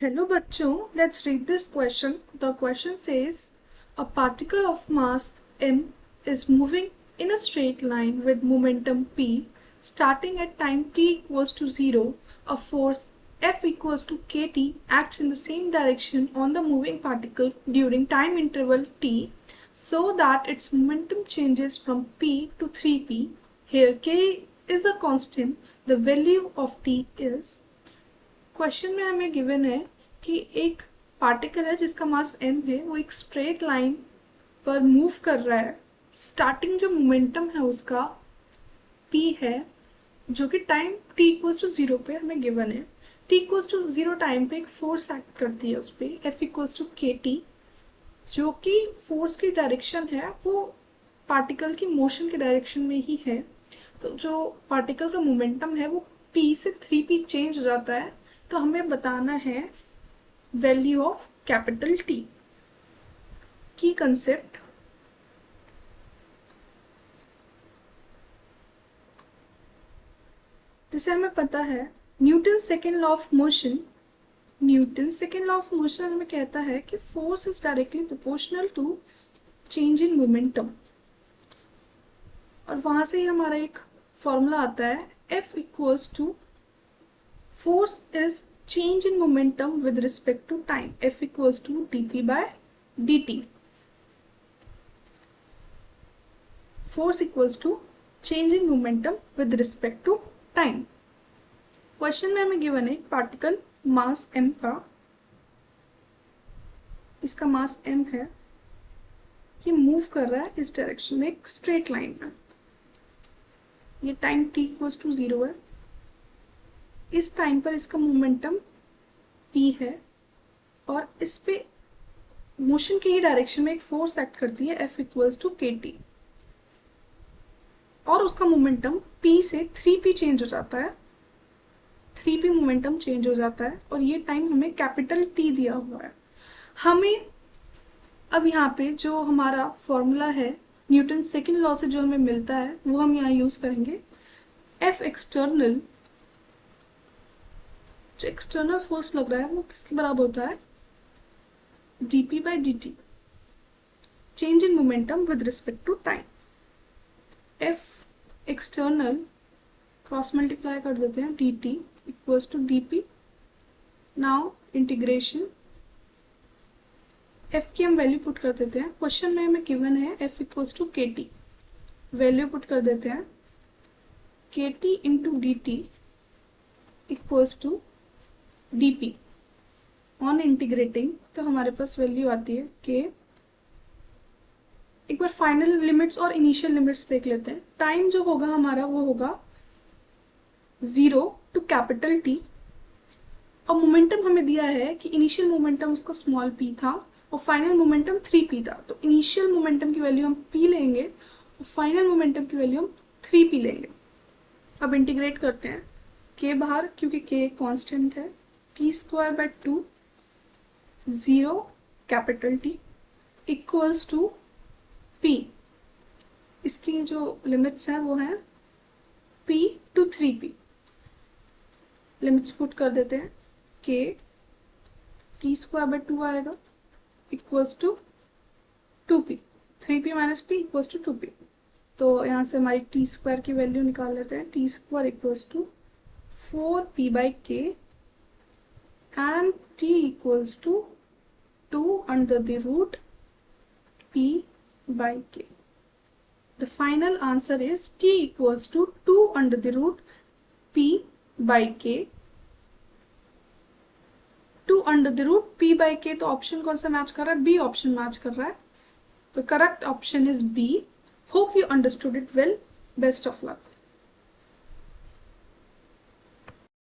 Hello bachcho, let's read this question. The question says, a particle of mass m is moving in a straight line with momentum p starting at time t equals to 0. A force F equals to kt acts in the same direction on the moving particle during time interval t so that its momentum changes from p to 3p. Here k is a constant. The value of t is। Question में हमें given है कि एक particle है जिसका मास m है, वो एक स्ट्रेट लाइन पर मूव कर रहा है। स्टार्टिंग जो मोमेंटम है उसका p है, जो कि टाइम t इक्वल्स टू 0 पे हमें गिवन है। t इक्वल्स टू 0 टाइम पे एक फोर्स एक्ट करती है उस पर, F इक्वल्स टू kt, जो कि फोर्स की डायरेक्शन है वो पार्टिकल की मोशन के डायरेक्शन में ही है। तो जो पार्टिकल का मोमेंटम है वो p से 3p चेंज हो जाता है। तो हमें बताना है वैल्यू ऑफ कैपिटल T। की कंसेप्ट, जिसे हमें पता है Newton second law of motion. Newton second law of motion हमें कहता है कि force is directly proportional to change in momentum, और वहां से ही हमारा एक फॉर्मूला आता है F equals to force is change in momentum with respect to time, F equals to dp by dt. Force equals to change in momentum with respect to time. Question में हमें given है particle मास m का, इसका मास m है, ये move कर रहा है इस डायरेक्शन में एक स्ट्रेट लाइन में। ये टाइम t इक्वल्स टू 0 है। इस टाइम पर इसका मोमेंटम p है और इस पे मोशन के ही डायरेक्शन में एक फोर्स एक्ट करती है F इक्वल्स टू kt, और उसका मोमेंटम p से 3p चेंज हो जाता है। 3p मोमेंटम चेंज हो जाता है और ये टाइम हमें कैपिटल T दिया हुआ है। हमें अब यहाँ पे जो हमारा फॉर्मूला है न्यूटन सेकेंड लॉ से जो हमें मिलता है वो हम यहाँ यूज करेंगे। F एक्सटर्नल, जो एक्सटर्नल फोर्स लग रहा है वो किसके बराबर होता है, dp by dt, change in momentum with respect to time. F external cross multiply कर देते हैं, dt equals to dp। Now integration, F की हम वैल्यू पुट कर देते हैं। क्वेश्चन में हमें गिवन है F equals to kt, value put कर देते हैं, kt into dt equals to dp। On integrating तो हमारे पास वैल्यू आती है कि एक बार फाइनल लिमिट्स और इनिशियल लिमिट्स देख लेते हैं। टाइम जो होगा हमारा वो होगा 0 टू कैपिटल T, और मोमेंटम हमें दिया है कि इनिशियल मोमेंटम उसका स्मॉल p था और फाइनल मोमेंटम 3p था। तो इनिशियल मोमेंटम की वैल्यू हम p लेंगे और फाइनल मोमेंटम की वैल्यू हम 3p लेंगे। अब इंटीग्रेट करते हैं, k बाहर क्योंकि k कांस्टेंट है, p square by 2 0 capital T equals to p। इसकी जो लिमिट्स हैं वो हैं p to 3p। Limits put कर देते हैं, k t स्क्वायर बाय 2 आएगा equals to 2p, 3p minus p equals to 2p। तो यहाँ से हमारी t स्क्वायर की वैल्यू निकाल लेते हैं, t square equals to 4p by k and t equals to 2 under the root p by k. The final answer is t equals to 2 under the root p by k. 2 under the root p by k, तो option कौन सा match कर रहा है, B option match कर रहा है। तो correct option is B। Hope you understood it well. Best of luck.